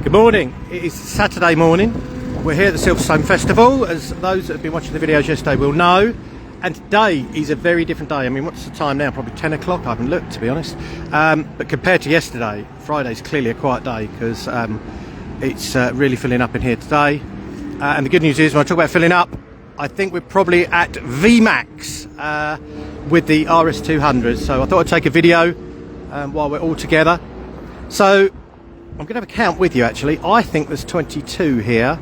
Good morning. It is Saturday morning. We're here at the Silverstone Festival, as those that have been watching the videos yesterday will know. And today is a very different day. I mean, what's the time now? Probably 10 o'clock. I haven't looked, to be honest. But compared to yesterday, Friday's clearly a quiet day because it's really filling up in here today. And the good news is, when I talk about filling up, I think we're probably at VMAX with the RS200's. So I thought I'd take a video while we're all together. So I'm going to have a count with you, actually. I think there's 22 here.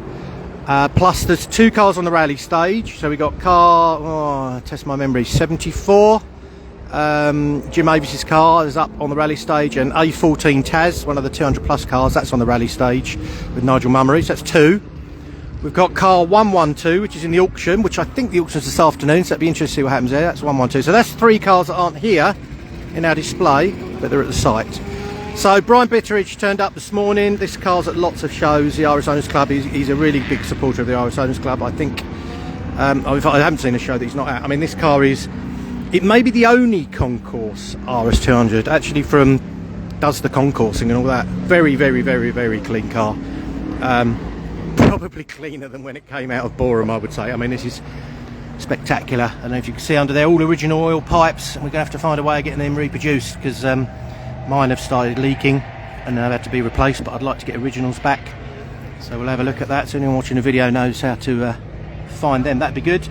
Plus there's two cars on the rally stage. So we got car, test my memory, 74. Jim Avis's car is up on the rally stage, and A14 Taz, one of the 200 plus cars, that's on the rally stage with Nigel Mummery. So that's two. We've got car 112, which is in the auction, which I think the auction's this afternoon, so it'd be interesting to see what happens there. That's 112. So that's three cars that aren't here in our display, but they're at the site. So Brian Bitteridge turned up this morning. This car's at lots of shows. The RS200's Club, he's a really big supporter of the RS200's Club. I think, I haven't seen a show that he's not at. I mean, this car is, it may be the only concourse RS200 actually does the concoursing and all that. Very, very, very, very clean car. Probably cleaner than when it came out of Boreham, I would say. I mean, this is spectacular. I don't know if you can see under there, all original oil pipes, and we're going to have to find a way of getting them reproduced because mine have started leaking and they've had to be replaced, but I'd like to get originals back, so we'll have a look at that. So anyone watching the video knows how to find them, that'd be good.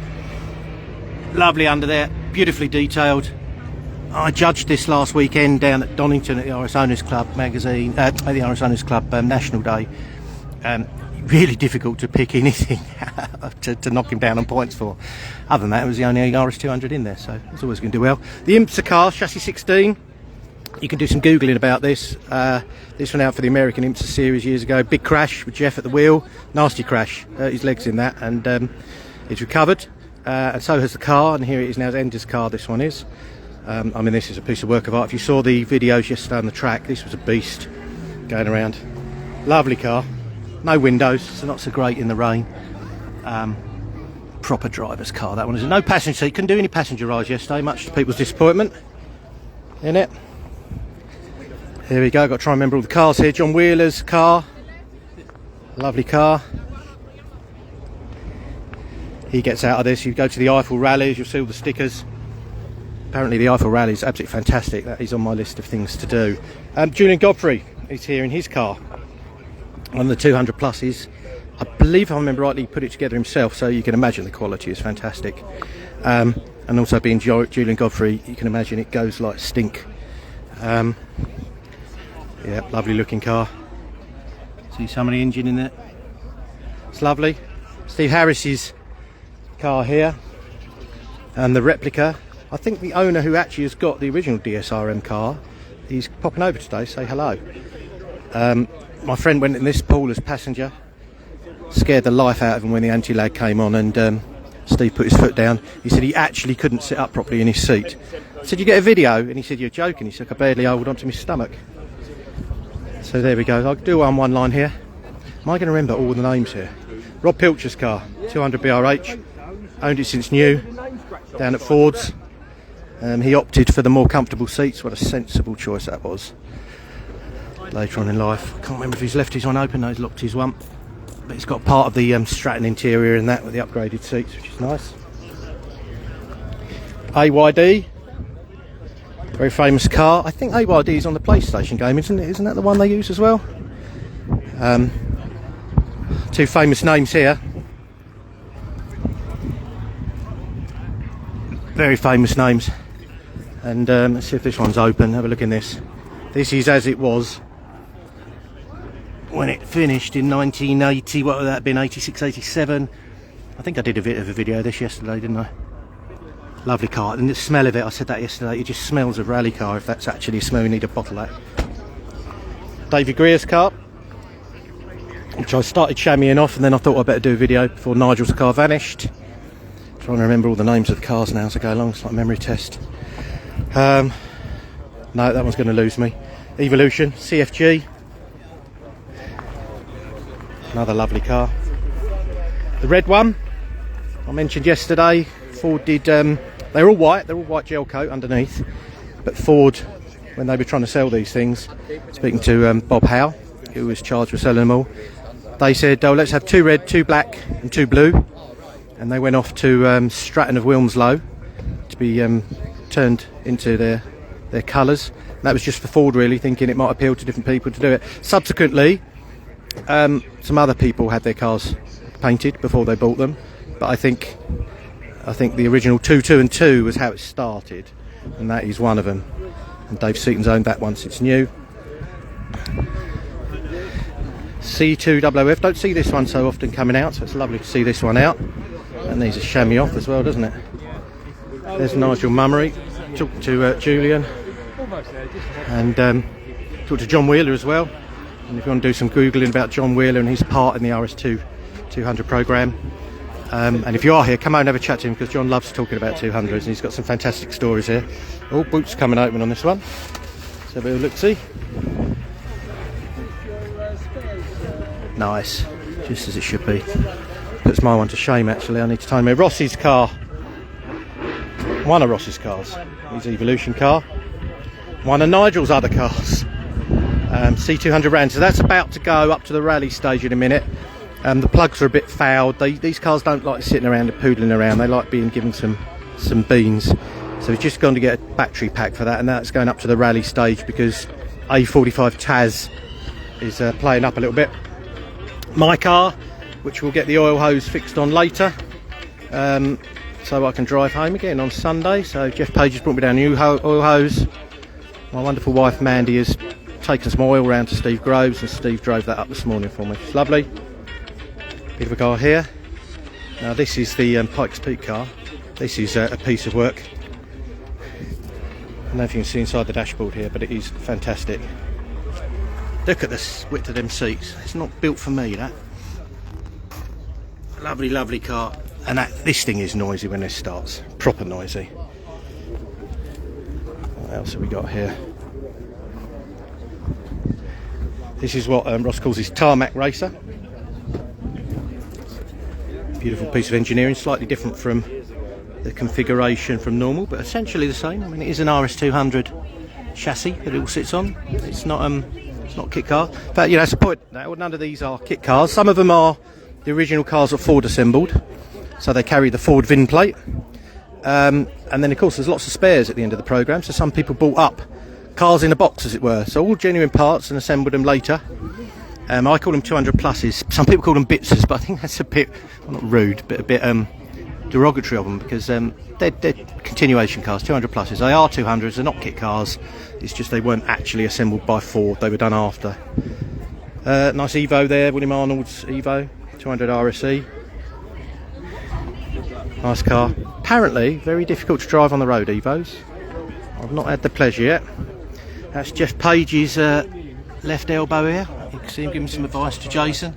Lovely under there, beautifully detailed. I judged this last weekend down at Donington at the RS200's Club magazine, at the RS200's Club National Day. Really difficult to pick anything to knock him down on points for. Other than that, it was the only RS200 in there, so it's always going to do well. The IMSA car, chassis 16. You can do some googling about this. This went out for the American IMSA series years ago. Big crash with Jeff at the wheel. Nasty crash. Hurt his legs in that, and he's recovered. And so has the car. And here it is now. Ender's car. This one is. I mean, this is a piece of work of art. If you saw the videos yesterday on the track, this was a beast going around. Lovely car. No windows, so not so great in the rain. Proper driver's car. That one is. No passenger seat. Couldn't do any passenger rides yesterday, much to people's disappointment. In it. Here we go, got to try and remember all the cars here. John Wheeler's car, lovely car. He gets out of this. You go to the Eiffel rallies, you'll see all the stickers. Apparently the Eiffel rally is absolutely fantastic. That is on my list of things to do. Julian Godfrey is here in his car. One of the 200 pluses. I believe, if I remember rightly, he put it together himself, so you can imagine the quality is fantastic. And also being Julian Godfrey, you can imagine it goes like stink. Yeah, lovely looking car. See some of the engine in there. It's lovely. Steve Harris's car here. And the replica. I think the owner who actually has got the original DSRM car, he's popping over today, say hello. My friend went in this pool as passenger. Scared the life out of him when the anti-lag came on, and Steve put his foot down. He said he actually couldn't sit up properly in his seat. I said, you get a video? And he said, you're joking. He said, I barely hold onto my stomach. So there we go. I'll do one line here. Am I going to remember all the names here? Rob Pilcher's car, 200 BRH. Owned it since new, down at Ford's. He opted for the more comfortable seats. What a sensible choice that was. Later on in life, I can't remember if he's left his one open. No, he's locked his one. But it's got part of the Stratton interior in that with the upgraded seats, which is nice. AYD. Very famous car. I think AYD is on the PlayStation game, isn't it? Isn't that the one they use as well? Two famous names here. Very famous names. And let's see if this one's open. Have a look in this. This is as it was when it finished in 1980. What would that have been? 86, 87. I think I did a bit of a video of this yesterday, didn't I? Lovely car, and the smell of it, I said that yesterday, it just smells of rally car. If that's actually a smell, we need a bottle of that. David Greer's car, which I started chamoying off, and then I thought I'd better do a video before Nigel's car vanished. Trying to remember all the names of the cars now as I go along, it's like a memory test. No, that one's going to lose me. Evolution, CFG. Another lovely car. The red one, I mentioned yesterday, Ford did, they're all white gel coat underneath, but Ford, when they were trying to sell these things, speaking to Bob Howe, who was charged with selling them all, they said, oh, let's have 2 red, 2 black and 2 blue. And they went off to Stratton of Wilmslow to be turned into their colours. And that was just for Ford, really, thinking it might appeal to different people to do it. Subsequently, some other people had their cars painted before they bought them, but I think the original 2, 2 and 2 was how it started, and that is one of them. And Dave Seaton's owned that one since new. C2WF, don't see this one so often coming out, so it's lovely to see this one out. And these are chamois off as well, doesn't it? There's Nigel Mummery. Talk to Julian, and talk to John Wheeler as well. And if you want to do some googling about John Wheeler and his part in the RS200 programme, and if you are here, come out and have a chat to him, because John loves talking about 200s and he's got some fantastic stories here. Oh, boots coming open on this one. So we'll look-see. Nice, just as it should be. Puts my one to shame, actually. I need to time here. Ross's car. One of Ross's cars. His Evolution car. One of Nigel's other cars. C200 Rand. So that's about to go up to the rally stage in a minute. The plugs are a bit fouled. These cars don't like sitting around and poodling around. They like being given some beans. So we've just gone to get a battery pack for that, and that's going up to the rally stage because A45 Taz is playing up a little bit. My car, which we'll get the oil hose fixed on later, so I can drive home again on Sunday. So Jeff Page has brought me down a new oil hose. My wonderful wife Mandy has taken some oil round to Steve Groves, and Steve drove that up this morning for me. It's lovely. Bit of a car here. Now this is the Pikes Peak car. This is a piece of work. I don't know if you can see inside the dashboard here, but it is fantastic. Look at the width of them seats. It's not built for me, that. Lovely, lovely car. And this thing is noisy when it starts. Proper noisy. What else have we got here? This is what Ross calls his tarmac racer. Beautiful piece of engineering, slightly different from the configuration from normal, but essentially the same. I mean, it is an RS200 chassis that it all sits on. It's not a kit car. But you know, it's a point now. None of these are kit cars. Some of them are the original cars that Ford assembled, so they carry the Ford VIN plate. And then of course there's lots of spares at the end of the programme, so some people bought up cars in a box, as it were, so all genuine parts, and assembled them later. I call them 200 pluses. Some people call them bitses, but I think that's a bit, well, not rude, but a bit derogatory of them, because they're continuation cars. 200 pluses, they are 200s, they're not kit cars. It's just they weren't actually assembled by Ford, they were done after. Nice Evo there, William Arnold's Evo 200 RSE. Nice car. Apparently very difficult to drive on the road, Evos. I've not had the pleasure yet. That's Jeff Page's left elbow here. You can see him giving some advice to Jason.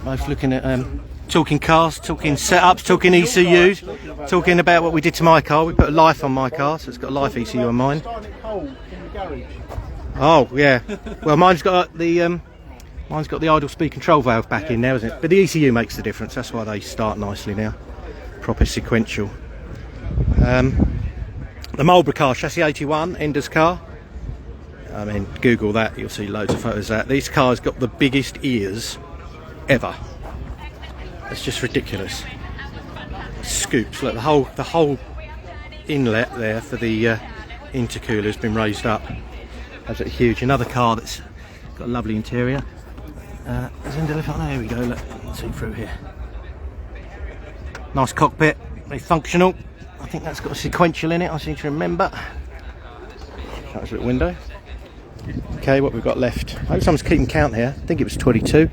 Both looking at talking cars, talking setups, talking ECUs, talking about what we did to my car. We put a life on my car, so it's got a life ECU on mine. Oh yeah. Well, mine's got the idle speed control valve back in now, isn't it? But the ECU makes the difference. That's why they start nicely now. Proper sequential. The Marlborough car, chassis 81, Ender's car. I mean, Google that, you'll see loads of photos of that. These cars got the biggest ears ever. It's just ridiculous. Scoops. Look, the whole inlet there for the intercooler has been raised up. Absolutely huge. Another car that's got a lovely interior. There we go. Look, let's see through here. Nice cockpit, very functional. I think that's got a sequential in it, I seem to remember. That was a little window. Okay, what we've got left. I hope someone's keeping count here. I think it was 22.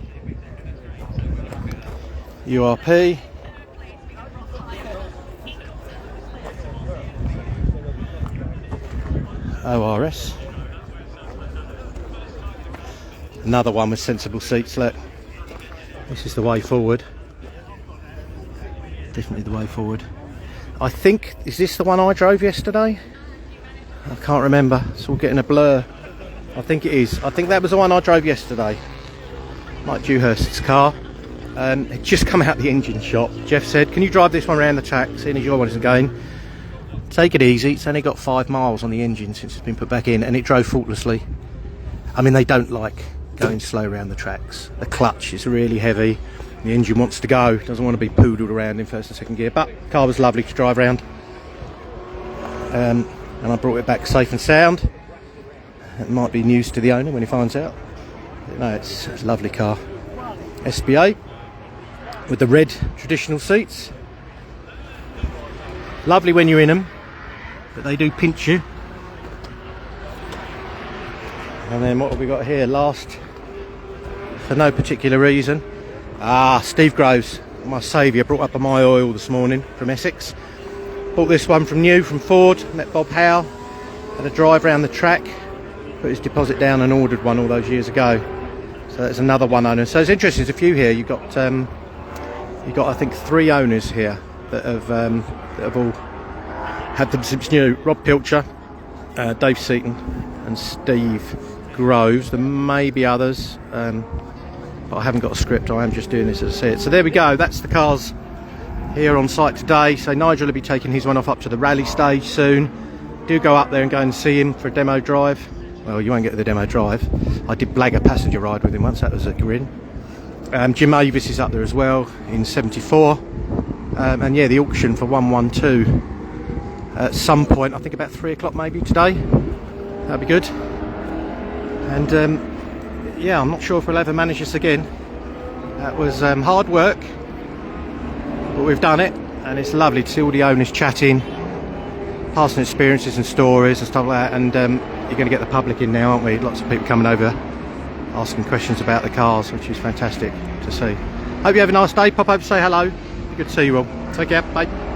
URP. ORS. Another one with sensible seats, look. This is the way forward. Definitely the way forward. I think, is this the one I drove yesterday? I can't remember, it's all getting a blur. I think it is. I think that was the one I drove yesterday. Mike Dewhurst's car. It just come out the engine shop. Jeff said, can you drive this one around the track, seeing as your one isn't going? Take it easy, it's only got 5 miles on the engine since it's been put back in, and it drove faultlessly. I mean, they don't like going slow around the tracks. The clutch is really heavy. The engine wants to go, doesn't want to be poodled around in first and second gear, but the car was lovely to drive around. And I brought it back safe and sound. It might be news to the owner when he finds out. But no, it's a lovely car. SBA with the red traditional seats. Lovely when you're in them, but they do pinch you. And then what have we got here? Last, for no particular reason, Steve Groves, my saviour, brought up a My Oil this morning from Essex. Bought this one from new from Ford. Met Bob Howe, had a drive around the track, put his deposit down and ordered one all those years ago. So that's another one owner. So it's interesting, there's a few here. You've got I think 3 owners here that have all had them since new. Rob Pilcher, Dave Seaton and Steve Groves. There may be others, but I haven't got a script. I am just doing this as I see it. So there we go, that's the cars here on site today. So Nigel will be taking his one off up to the rally stage soon. Do go up there and go and see him for a demo drive. Well, you won't get the demo drive. I did blag a passenger ride with him once, that was a grin. Jim Avis is up there as well in 74. And yeah, the auction for 112 at some point, I think about 3 o'clock maybe today. That'd be good. And yeah, I'm not sure if we'll ever manage this again. That was hard work, but we've done it, and it's lovely to see all the owners chatting, passing experiences and stories and stuff like that. And you're going to get the public in now, aren't we? Lots of people coming over asking questions about the cars, which is fantastic to see. Hope you have a nice day. Pop over, say hello. Good to see you all. Take care. Bye.